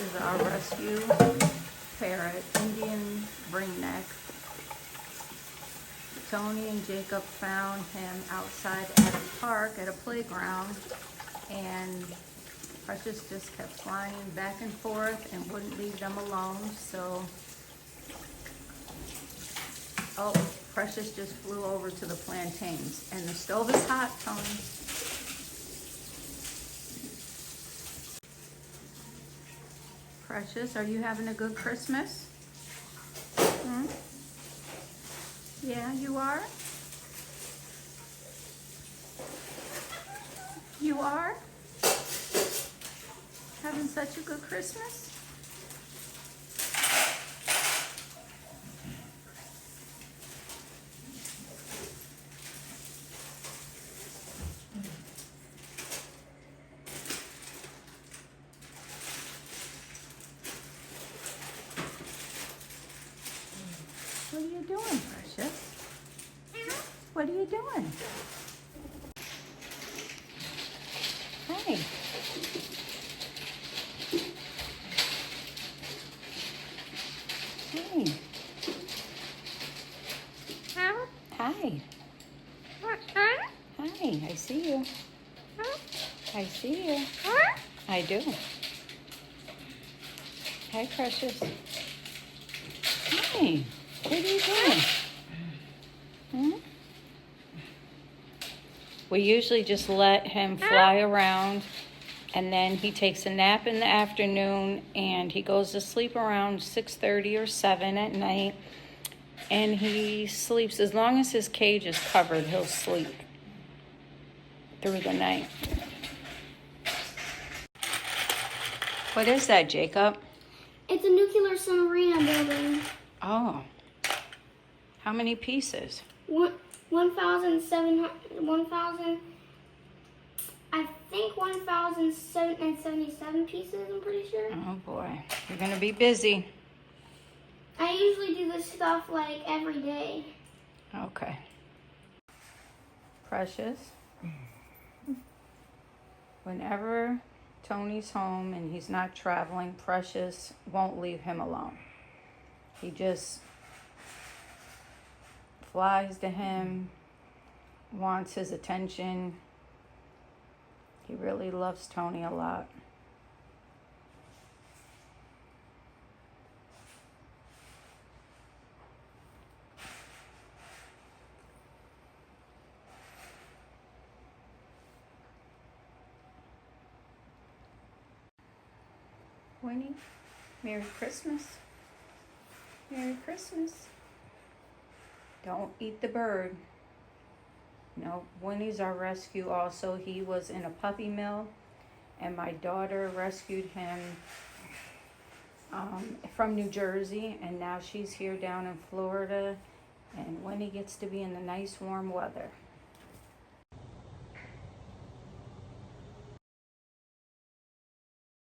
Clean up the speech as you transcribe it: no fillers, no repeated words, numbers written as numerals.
is our rescue parrot, Indian ringneck. Tony and Jacob found him outside at a park, at a playground, and Precious just kept flying back and forth and wouldn't leave them alone, so... Oh, Precious just flew over to the plantains, and the stove is hot, Tony. Precious, are you having a good Christmas? Hmm? Yeah, you are? You are? Having such a good Christmas? What are you doing, Precious? What are you doing? Hey. Hey. Hi. Hi, I see you. I see you. I do. Hi, Precious. Hi. What are you doing? Hmm? We usually just let him fly around, and then he takes a nap in the afternoon, and he goes to sleep around 6:30 or 7 at night, and he sleeps. As long as his cage is covered, he'll sleep through the night. What is that, Jacob? It's a nuclear submarine I'm building. Oh. How many pieces? 1,700, I think 1,077 pieces, I'm pretty sure. Oh boy, you're gonna be busy. I usually do this stuff like every day. Okay. Precious, whenever Tony's home and he's not traveling, Precious won't leave him alone. He just flies to him, wants his attention. He really loves Tony a lot. Winnie, Merry Christmas. Merry Christmas. Don't eat the bird. No, Winnie's our rescue also. He was in a puppy mill, and my daughter rescued him from New Jersey, and now she's here down in Florida, and Winnie gets to be in the nice warm weather.